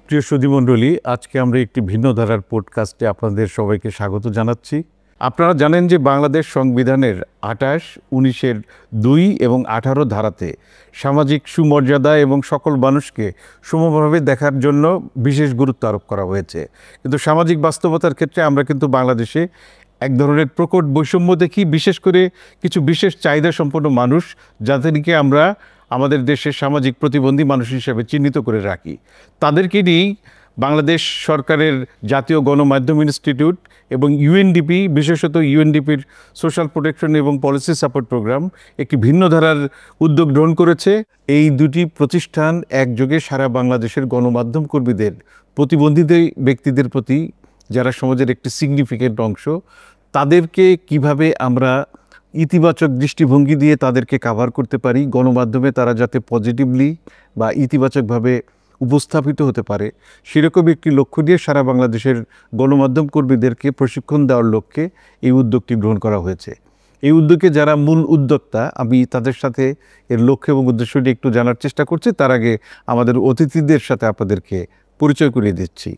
প্রিয় সুধীমণ্ডলী, আজকে আমরা একটি ভিন্ন ধারার পডকাস্টে আপনাদের সবাইকে স্বাগত জানাচ্ছি। আপনারা জানেন যে বাংলাদেশ সংবিধানের ২৮, ১৯-এর ২ এবং ১৮ ধারাতে সামাজিক সুমর্যাদা এবং সকল মানুষকে সমভাবে দেখার জন্য বিশেষ গুরুত্ব আরোপ করা হয়েছে। কিন্তু সামাজিক বাস্তবতার ক্ষেত্রে আমরা কিন্তু বাংলাদেশে এক ধরনের প্রকট বৈষম্য দেখি, বিশেষ করে কিছু বিশেষ চাহিদা সম্পন্ন মানুষ যাদেরকে আমরা আমাদের দেশের সামাজিক প্রতিবন্ধী মানুষ হিসেবে চিহ্নিত করে রাখি। তাদেরকে নিয়েই বাংলাদেশ সরকারের জাতীয় গণমাধ্যম ইনস্টিটিউট এবং ইউএনডিপি, বিশেষত ইউএনডিপির সোশ্যাল প্রোটেকশন এবং পলিসি সাপোর্ট প্রোগ্রাম একটি ভিন্ন ধারার উদ্যোগ গ্রহণ করেছে। এই দুটি প্রতিষ্ঠান একযোগে সারা বাংলাদেশের গণমাধ্যম কর্মীদের, প্রতিবন্ধীদের ব্যক্তিদের প্রতি, যারা সমাজের একটি সিগনিফিকেন্ট অংশ, তাদেরকে কিভাবে আমরা ইতিবাচক দৃষ্টিভঙ্গি দিয়ে তাদেরকে কাভার করতে পারি, গণমাধ্যমে তারা যাতে পজিটিভলি বা ইতিবাচকভাবে উপস্থাপিত হতে পারে, সেরকম একটি লক্ষ্য দিয়ে সারা বাংলাদেশের গণমাধ্যম কর্মীদেরকে প্রশিক্ষণ দেওয়ার লক্ষ্যে এই উদ্যোগটি গ্রহণ করা হয়েছে। এই উদ্যোগে যারা মূল উদ্যোক্তা, আমি তাদের সাথে এর লক্ষ্য এবং উদ্দেশ্যটি একটু জানার চেষ্টা করছি। তার আগে আমাদের অতিথিদের সাথে আপনাদেরকে পরিচয় করিয়ে দিচ্ছি।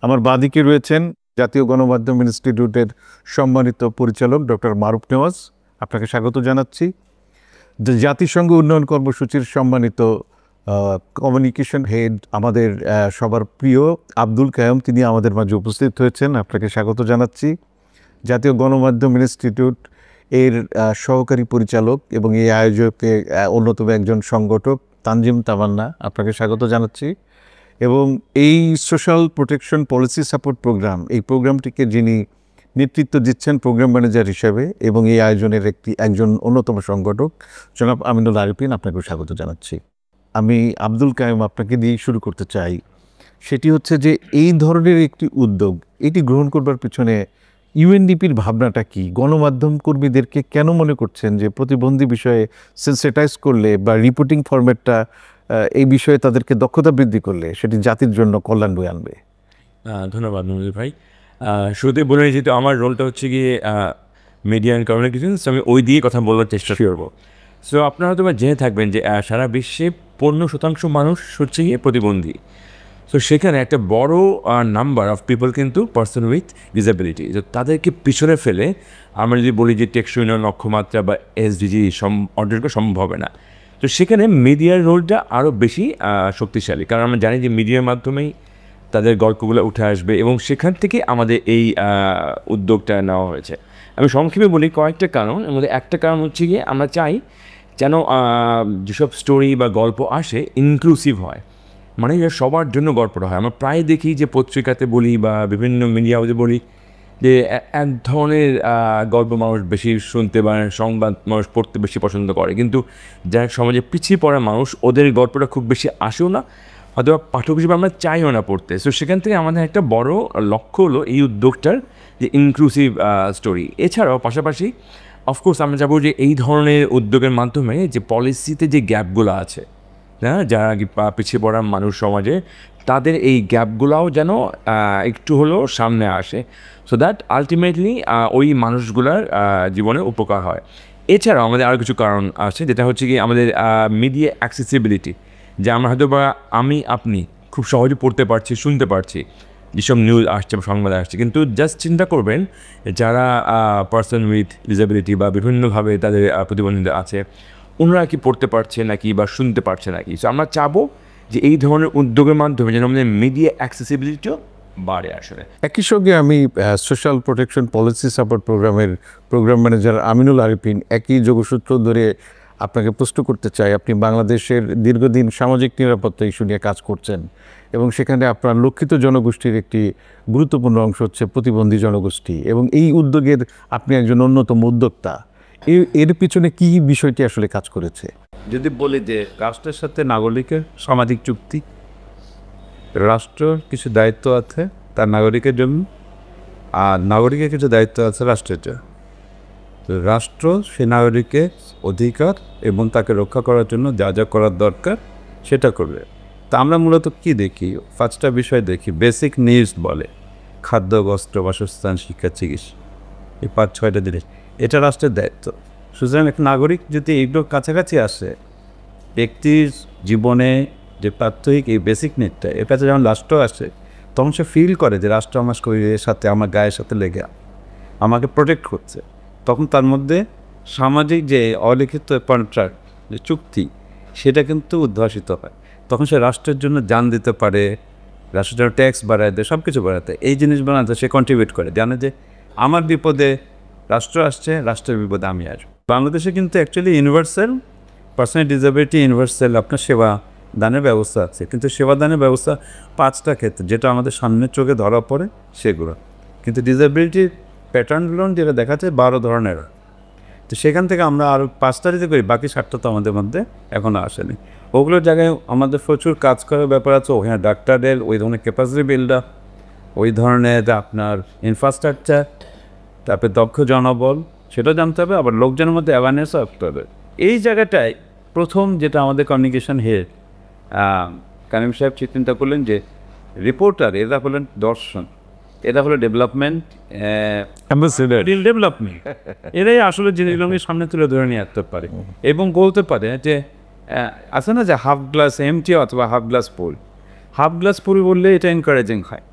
আমার বাঁদিকে রয়েছেন জাতীয় গণমাধ্যম ইনস্টিটিউটের সম্মানিত পরিচালক ডক্টর মারুফ নেওয়াজ, আপনাকে স্বাগত জানাচ্ছি। জাতিসংঘ উন্নয়ন কর্মসূচির সম্মানিত কমিউনিকেশন হেড, আমাদের সবার প্রিয় আব্দুল কাইয়ুম, তিনি আমাদের মাঝে উপস্থিত হয়েছেন, আপনাকে স্বাগত জানাচ্ছি। জাতীয় গণমাধ্যম ইনস্টিটিউট এর সহকারী পরিচালক এবং এই আয়োজকের অন্যতম একজন সংগঠক তানজিম তামান্না, আপনাকে স্বাগত জানাচ্ছি। এবং এই social protection policy support program, এই প্রোগ্রামটিকে যিনি নেতৃত্ব দিচ্ছেন প্রোগ্রাম ম্যানেজার হিসেবে এবং এই আয়োজনের একজন অন্যতম সংগঠক জনাব আমিনুল আরিফিন, আপনাকে স্বাগত জানাচ্ছি। আমি আব্দুল কাইয়ুম, আপনাকে দিয়ে শুরু করতে চাই। সেটি হচ্ছে যে এই ধরনের একটি উদ্যোগ, এটি গ্রহণ করবার পিছনে ইউএনডিপির ভাবনাটা কি? গণমাধ্যম কর্মীদেরকে কেন মনে করছেন যে প্রতিবন্ধী বিষয়ে সেন্সিটাইজ করলে বা রিপোর্টিং ফরম্যাটটা এই বিষয়ে তাদেরকে দক্ষতা বৃদ্ধি করলে সেটি জাতির জন্য কল্যাণ বয়ে আনবে? ধন্যবাদ নজরুল ভাই। শুরুতে বলে যেহেতু আমার রোলটা হচ্ছে গিয়ে মিডিয়া অ্যান্ড কমিউনিকেশনস, আমি ওই দিয়ে কথা বলার চেষ্টা করবো। সো আপনারা হয়তো জেনে থাকবেন যে সারা বিশ্বে 15% মানুষ হচ্ছে গিয়ে প্রতিবন্ধী। সো সেখানে একটা বড় নাম্বার অফ পিপল কিন্তু পার্সন উইথ ডিসেবিলিটি। তো তাদেরকে পিছনে ফেলে আমরা যদি বলি যে টেকসই উন্নয়ন লক্ষ্যমাত্রা বা এসডিজি অর্জন করা সম্ভব হবে না। তো সেখানে মিডিয়ার রোলটা আরও বেশি শক্তিশালী, কারণ আমরা জানি যে মিডিয়ার মাধ্যমেই তাদের গল্পগুলো উঠে আসবে এবং সেখান থেকে আমাদের এই উদ্যোগটা নেওয়া হয়েছে। আমি সংক্ষেপে বলি কয়েকটা কারণ। এর মধ্যে একটা কারণ হচ্ছে গিয়ে আমরা চাই যেন যেসব স্টোরি বা গল্প আসে ইনক্লুসিভ হয়, মানে সবার জন্য গল্পটা হয়। আমরা প্রায় দেখি যে পত্রিকাতে বলি বা বিভিন্ন মিডিয়া হাউসে বলি যে এক ধরনের গল্প মানুষ বেশি শুনতে বা সংবাদ মানুষ পড়তে বেশি পছন্দ করে, কিন্তু যারা সমাজে পিছিয়ে পড়া মানুষ, ওদের গল্পটা খুব বেশি আসেও না, অথবা পাঠক হিসেবে আমরা চাইও না পড়তে। সো সেখান থেকে আমাদের একটা বড় লক্ষ্য হলো এই উদ্যোগটার যে ইনক্লুসিভ স্টোরি। এছাড়াও পাশাপাশি অফকোর্স আমরা যাবো যে এই ধরনের উদ্যোগের মাধ্যমে যে পলিসিতে যে গ্যাপগুলো আছে, হ্যাঁ, যারা পিছিয়ে পড়া মানুষ সমাজে, তাদের এই গ্যাপগুলোও যেন একটু হলেও সামনে আসে, সো দ্যাট আলটিমেটলি ওই মানুষগুলার জীবনে উপকার হয়। এছাড়াও আমাদের আরও কিছু কারণ আছে, যেটা হচ্ছে কি আমাদের মিডিয়া অ্যাক্সেসিবিলিটি, যে আমরা হয়তো বা আপনি খুব সহজে পড়তে পারছি, শুনতে পারছি যেসব নিউজ আসছে বা সংবাদ আসছে, কিন্তু জাস্ট চিন্তা করবেন যারা পার্সন উইথ ডিসেবিলিটি বা বিভিন্নভাবে তাদের প্রতিবন্ধকতা আছে, ওনারা কি পড়তে পারছে নাকি বা শুনতে পারছে নাকি। সো আমরা চাবো যে এই ধরনের উদ্যোগের মাধ্যমে যেন আমাদের মিডিয়া অ্যাক্সেসিবিলিটিও বাড়ে। আসলে একই সঙ্গে আমি সোশ্যাল প্রোটেকশন পলিসি সাপোর্ট প্রোগ্রামের প্রোগ্রাম ম্যানেজার আমিনুল আরিফিন, একই যোগসূত্র ধরে আপনাকে প্রশ্ন করতে চাই। আপনি বাংলাদেশের দীর্ঘদিন সামাজিক নিরাপত্তা ইস্যু নিয়ে কাজ করছেন এবং সেখানে আপনার লক্ষিত জনগোষ্ঠীর একটি গুরুত্বপূর্ণ অংশ হচ্ছে প্রতিবন্ধী জনগোষ্ঠী, এবং এই উদ্যোগের আপনি একজন অন্যতম উদ্যোক্তা। এর পিছনে কি বিষয়টি আসলে কাজ করেছে? যদি বলি যে রাষ্ট্রের সাথে নাগরিকের সামাজিক চুক্তি, রাষ্ট্রের কিছু দায়িত্ব আছে তার নাগরিকের জন্য, আর নাগরিকের কিছু দায়িত্ব আছে রাষ্ট্রের জন্য। তো রাষ্ট্র সে নাগরিকের অধিকার এবং তাকে রক্ষা করার জন্য যা যা করার দরকার সেটা করবে। তা আমরা মূলত কী দেখি, 5টা বিষয় দেখি। বেসিক নিডস বলে, খাদ্য, বস্ত্র, বাসস্থান, শিক্ষা, চিকিৎসা, এই 5-6টা জিনিস, এটা রাষ্ট্রের দায়িত্ব। সুতরাং একটা নাগরিক যদি এগুলোর কাছাকাছি আসে, ব্যক্তির জীবনে যে প্রাত্যহিক এই বেসিক নেটটা এর কাছে যখন রাষ্ট্র আসে তখন সে ফিল করে যে রাষ্ট্র আমার শরীরের সাথে আমার গায়ের সাথে লেগে আমাকে প্রোটেক্ট করছে। তখন তার মধ্যে সামাজিক যে অলিখিত কন্ট্রাক্ট যে চুক্তি সেটা কিন্তু উদ্ভাসিত হয়। তখন সে রাষ্ট্রের জন্য জান দিতে পারে, রাষ্ট্রের জন্য ট্যাক্স বাড়ায় দেয়, সব কিছু বাড়াতে এই জিনিস বানাতে সে কন্ট্রিবিউট করে, জানে যে আমার বিপদে রাষ্ট্র আসছে, রাষ্ট্রের বিপদে আমি আসবো। বাংলাদেশে কিন্তু actually universal personal disability universal আপনার সেবা দানের ব্যবস্থা আছে, কিন্তু সেবা দানের ব্যবস্থা 5টা ক্ষেত্রে যেটা আমাদের সামনের চোখে ধরা পড়ে সেগুলো, কিন্তু ডিসেবিলিটির প্যাটার্নগুলো যেটা দেখা যায় 12 ধরনের। তো সেখান থেকে আমরা আরও 5টা দিতে করি, বাকি 7টা তো আমাদের মধ্যে এখনও আসেনি। ওগুলোর জায়গায় আমাদের প্রচুর কাজ করার ব্যাপার আছে। ওখানে ডাক্তারদের ওই ধরনের ক্যাপাসিটি বিল্ড আপ, ওই ধরনের আপনার ইনফ্রাস্ট্রাকচার, তারপরে দক্ষ জনবল সেটা জানতে হবে, আবার লোকজনের মধ্যে অ্যাওয়ারনেসও রাখতে হবে। এই জায়গাটায় প্রথম যেটা আমাদের কমিউনিকেশন হেড কানিম সাহেব চিন্তা করলেন যে রিপোর্টার এরা হলেন দর্শন, এরা হলো ডেভেলপমেন্ট ডেভেলপমেন্ট, এরাই আসলে জিনিসগুলোকে সামনে তুলে ধরে নিয়ে আসতে পারে এবং বলতে পারে যে আছে না যে হাফ গ্লাস এমটি অথবা হাফ গ্লাস ফুল। হাফ গ্লাস ফুল বললে এটা এনকারেজিং হয়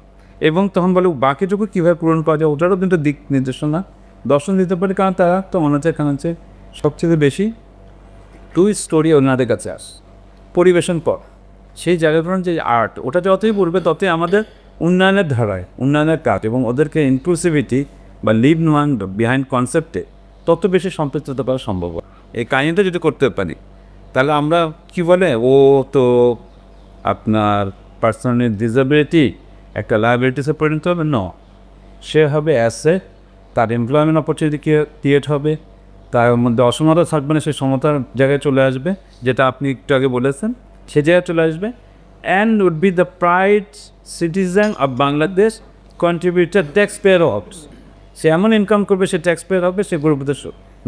এবং তখন বলে বাকিটুকু কীভাবে পূরণ করা যায় ওটারও কিন্তু দিক নির্দেশনা দর্শন দিতে পারে। কারণ তারা তো মনে হচ্ছে এখানে হচ্ছে সবচেয়ে বেশি টু স্টোরি ওনাদের কাছে আস পরিবেশন পর সেই জায়গাগুলো যে আর্ট ওটা যতই বলবে ততই আমাদের উন্নয়নের ধারায় উন্নয়নের কাজ এবং ওদেরকে ইনক্লুসিভিটি বা লিভ নোয়ান বিহাইন্ড কনসেপ্টে তত বেশি সম্পৃক্ততা করা সম্ভব। এই কাহিনিটা যদি করতে পারি তাহলে আমরা কি বলে ও তো আপনার পার্সোনাল ডিসেবিলিটি একটা লায়াবিলিটিসে পরিণত হবে ন, সে হবে অ্যাসেট, তার এমপ্লয়মেন্ট অপরচুনিটি ক্রিয়েট হবে, তার মধ্যে অসমতা থাকবে না, সে সমতার জায়গায় চলে আসবে যেটা আপনি একটু আগে বলেছেন, সে জায়গায় চলে আসবে and would be the pride citizen of Bangladesh contributor tax payer of. সে এমন ইনকাম করবে, সে ট্যাক্স পেয়ার হবে, সে গর্বিত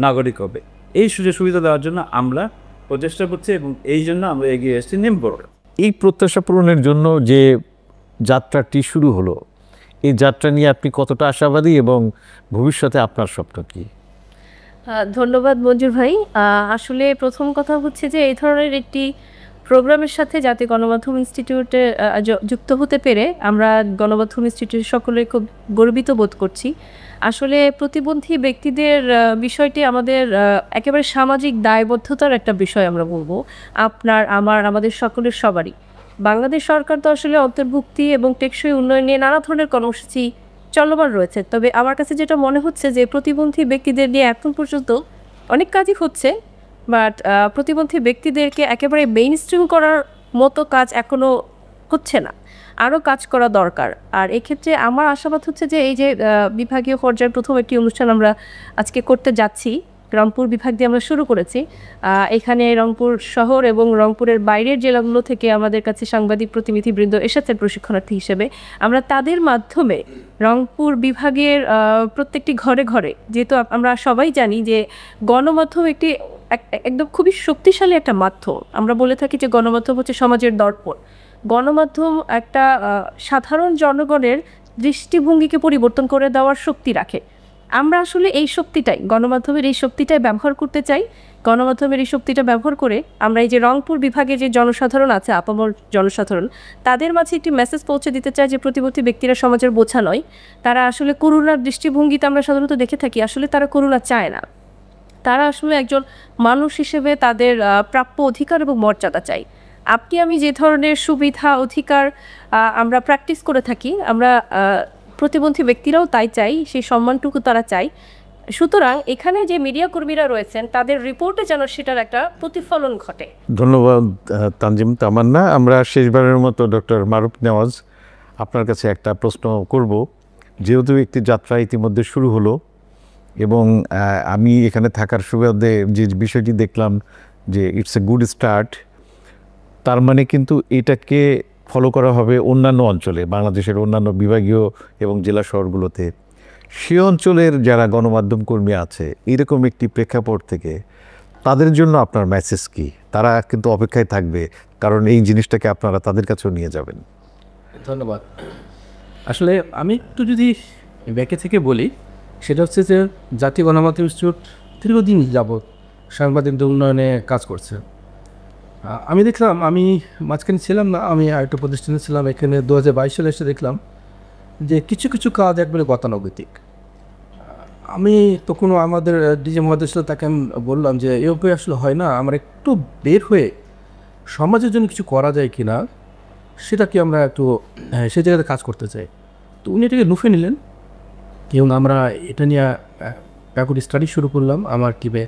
নাগরিক হবে। এই সুযোগ সুবিধা দেওয়ার জন্য আমরা প্রচেষ্টা করছি এবং এই জন্য আমরা এগিয়ে এসেছি নিম্বর। এই প্রত্যাশা পূরণের জন্য যে যাত্রাটি শুরু হলো, এই যাত্রা নিয়ে আপনি কতটা আশাবাদী এবং ভবিষ্যতে আপনার স্বপ্ন কী? ধন্যবাদ মঞ্জুর ভাই। আসলে প্রথম কথা হচ্ছে যে এই ধরনের একটি প্রোগ্রামের সাথে জাতীয় গণমাধ্যম ইনস্টিটিউটে যুক্ত হতে পেরে আমরা গণমাধ্যম ইনস্টিটিউট সকলে খুব গর্বিত বোধ করছি। আসলে প্রতিবন্ধী ব্যক্তিদের বিষয়টি আমাদের একেবারে সামাজিক দায়বদ্ধতার একটা বিষয় আমরা বলবো, আপনার আমাদের সকলের সবারই। বাংলাদেশ সরকার তো আসলে অন্তর্ভুক্তি এবং টেকসই উন্নয়ন নিয়ে নানা ধরনের কর্মসূচি চলমান রয়েছে, তবে আমার কাছে যেটা মনে হচ্ছে যে প্রতিবন্ধী ব্যক্তিদের নিয়ে এখন পর্যন্ত অনেক কাজই হচ্ছে, বাট প্রতিবন্ধী ব্যক্তিদেরকে একেবারে মেইন স্ট্রিম করার মতো কাজ এখনও হচ্ছে না, আরও কাজ করা দরকার। আর এক্ষেত্রে আমার আশাবাদ হচ্ছে যে এই যে বিভাগীয় পর্যায়ের প্রথম একটি অনুষ্ঠান আমরা আজকে করতে যাচ্ছি, রংপুর বিভাগ দিয়ে আমরা শুরু করেছি। এখানে রংপুর শহর এবং রংপুরের বাইরের জেলাগুলো থেকে আমাদের কাছে সাংবাদিক প্রতিনিধিবৃন্দ এসেছেন প্রশিক্ষণার্থী হিসেবে। আমরা তাদের মাধ্যমে রংপুর বিভাগের প্রত্যেকটি ঘরে ঘরে, যেহেতু আমরা সবাই জানি যে গণমাধ্যম একটি একদম খুবই শক্তিশালী একটা মাধ্যম, আমরা বলে থাকি যে গণমাধ্যম হচ্ছে সমাজের দর্পণ। গণমাধ্যম একটা সাধারণ জনগণের দৃষ্টিভঙ্গিকে পরিবর্তন করে দেওয়ার শক্তি রাখে। আমরা আসলে এই শক্তিটাই, গণমাধ্যমের এই শক্তিটাই ব্যবহার করতে চাই। গণমাধ্যমের এই শক্তিটা ব্যবহার করে আমরা এই যে রংপুর বিভাগে যে জনসাধারণ আছে, আপামর জনসাধারণ, তাদের মাঝে একটি মেসেজ পৌঁছে দিতে চাই যে প্রতিবন্ধী ব্যক্তিরা সমাজের বোঝা নয়। তারা আসলে করুণার দৃষ্টিভঙ্গিতে আমরা সাধারণত দেখে থাকি, আসলে তারা করুণা চায় না, তারা আসলে একজন মানুষ হিসেবে তাদের প্রাপ্য অধিকার এবং মর্যাদা চাই। আপনি আমি যে ধরনের সুবিধা অধিকার আমরা প্র্যাকটিস করে থাকি, আমরা প্রতিবন্ধী ব্যক্তিরাও তাই চাই, সেই সম্মানটুকু তারা চাই। সুতরাং এখানে যে মিডিয়া কর্মীরা রয়েছেন তাদের রিপোর্টে যেন সেটার একটা প্রতিফলন ঘটে। ধন্যবাদ তানজিম তামান্না। আমরা শেষবারের মতো ডক্টর মারুফ নেওয়াজ আপনার কাছে একটা প্রশ্ন করব। যেহেতু একটি যাত্রা ইতিমধ্যে শুরু হলো এবং আমি এখানে থাকার সুবাদে যে বিষয়টি দেখলাম যে ইটস এ গুড স্টার্ট, তার মানে কিন্তু এটাকে ফলো করা হবে অন্যান্য অঞ্চলে, বাংলাদেশের অন্যান্য বিভাগীয় এবং জেলা শহরগুলোতে। সে অঞ্চলের যারা গণমাধ্যম কর্মী আছে, এরকম একটি প্রেক্ষাপট থেকে তাদের জন্য আপনার মেসেজ কি? তারা কিন্তু অপেক্ষায় থাকবে, কারণ এই জিনিসটাকে আপনারা তাদের কাছেও নিয়ে যাবেন। ধন্যবাদ। আসলে আমি একটু যদি ব্যাকে থেকে বলি, সেটা হচ্ছে যে জাতীয় গণমাধ্যম ইনস্টিটিউট দীর্ঘদিন যাবৎ সাংবাদিকদের উন্নয়নে কাজ করছে। আমি দেখলাম, আমি মাঝখানে ছিলাম না, আমি আরেকটা প্রতিষ্ঠানে ছিলাম, এখানে 2022 সালে এসে দেখলাম যে কিছু কিছু কাজ একবারে গতানুগতিক। আমি তখন আমাদের ডিজে মহাদেশ তাকে আমি বললাম যে এভাবে আসলে হয় না, আমরা একটু বের হয়ে সমাজের জন্য কিছু করা যায় কি না, সেটা কি আমরা একটু সেই জায়গাতে কাজ করতে চাই। তো উনি এটাকে লুফে নিলেন এবং আমরা এটা নিয়ে ব্যাপক স্টাডি শুরু করলাম। আমার টিমে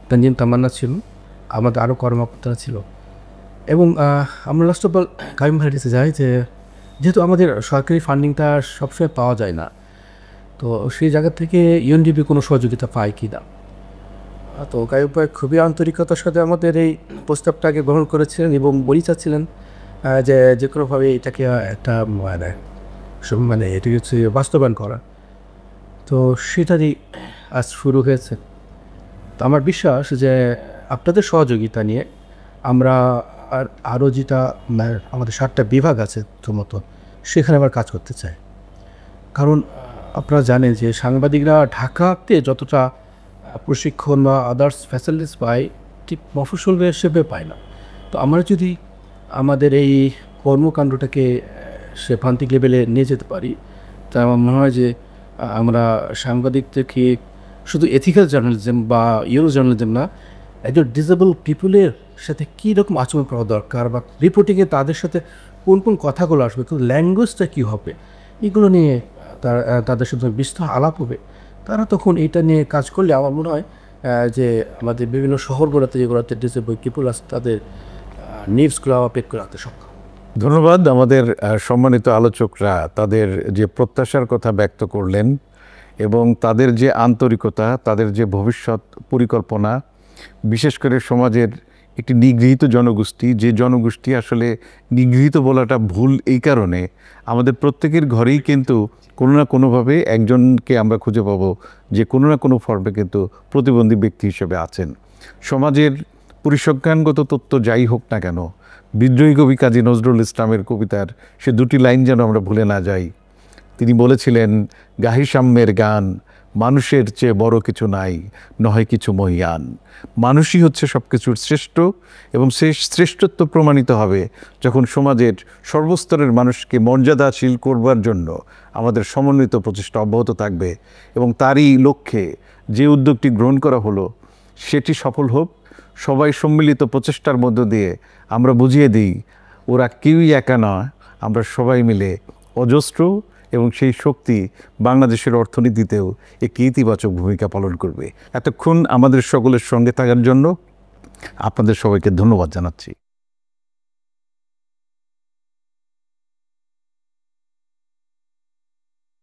তানজিম তামান্না ছিল, আমাদের আরও কর্মকর্তারা ছিল এবং আমরা লাস্ট অফ অল কাইম ভাইটিসে যাই যে যেহেতু আমাদের সরকারি ফান্ডিংটা সবসময় পাওয়া যায় না, তো সেই জায়গা থেকে ইউএনডিপি কোনো সহযোগিতা পায় কি না। তো কাইম ভাই খুবই আন্তরিকতার সাথে আমাদের এই প্রস্তাবটাকে গ্রহণ করেছিলেন এবং বলি চাচ্ছিলেন যে কোনোভাবে এটাকে একটা মানে এটি হচ্ছে বাস্তবায়ন করা। তো সেটারই আজ শুরু হয়েছে। তো আমার বিশ্বাস যে আপনাদের সহযোগিতা নিয়ে আমরা আরও যেটা আমাদের 7টা বিভাগ আছে মতো সেখানে আবার কাজ করতে চাই। কারণ আপনারা জানেন যে সাংবাদিকরা ঢাকাতে যতটা প্রশিক্ষণ বা আদার্স ফ্যাসিলিটিস পায় ঠিক মফস্বল হিসেবে পায় না। তো আমরা যদি আমাদের এই কর্মকাণ্ডটাকে সে প্রান্তিক লেভেলে নিয়ে যেতে পারি, তা আমার মনে হয় যে আমরা সাংবাদিক থেকে শুধু এথিক্যাল জার্নালিজম বা ইউরো জার্নালিজম না, একজন ডিসেবল পিপুলের সাথে কী রকম আচরণ করা দরকার বা রিপোর্টিংয়ে তাদের সাথে কোন কোন কথাগুলো আসবে, কিন্তু ল্যাঙ্গুয়েজটা কী হবে, এগুলো নিয়ে তাদের সাথে বিস্তর আলাপ হবে। তারা তখন এটা নিয়ে কাজ করলে আমার মনে হয় যে আমাদের বিভিন্ন শহরগুলোতে যেগুলোতে ডিসেবল পিপুল আছে তাদের নিউজগুলো আপডেট করে রাখতে সক্ষম। ধন্যবাদ। আমাদের সম্মানিত আলোচকরা তাদের যে প্রত্যাশার কথা ব্যক্ত করলেন এবং তাদের যে আন্তরিকতা, তাদের যে ভবিষ্যৎ পরিকল্পনা, বিশেষ করে সমাজের একটি নিগৃহীত জনগোষ্ঠী, যে জনগোষ্ঠী আসলে নিগৃহীত বলাটা ভুল এই কারণে আমাদের প্রত্যেকের ঘরেই কিন্তু কোনো না কোনোভাবে একজনকে আমরা খুঁজে পাবো যে কোনো না কোনো ফর্মে কিন্তু প্রতিবন্ধী ব্যক্তি হিসেবে আছেন। সমাজের পরিসংখ্যানগত তথ্য যাই হোক না কেন, বিদ্রোহী কবি কাজী নজরুল ইসলামের কবিতার সে 2টি লাইন যেন আমরা ভুলে না যাই। তিনি বলেছিলেন, গাহি সাম্যের গান, মানুষের চেয়ে বড় কিছু নাই, নয় কিছু মহিয়ান। মানুষই হচ্ছে সব কিছুর শ্রেষ্ঠ এবং সেই শ্রেষ্ঠত্ব প্রমাণিত হবে যখন সমাজের সর্বস্তরের মানুষকে মর্যাদাশীল করবার জন্য আমাদের সমন্বিত প্রচেষ্টা অব্যাহত থাকবে এবং তারই লক্ষ্যে যে উদ্যোগটি গ্রহণ করা হলো সেটি সফল হোক। সবাই সম্মিলিত প্রচেষ্টার মধ্য দিয়ে আমরা বুঝিয়ে দিই ওরা কেউই একা নয়, আমরা সবাই মিলে অজস্র, এবং সেই শক্তি বাংলাদেশের অর্থনীতিতেও একটি ইতিবাচক ভূমিকা পালন করবে। এতক্ষণ আমাদের সকলের সঙ্গে থাকার জন্য আপনাদের সবাইকে ধন্যবাদ জানাচ্ছি।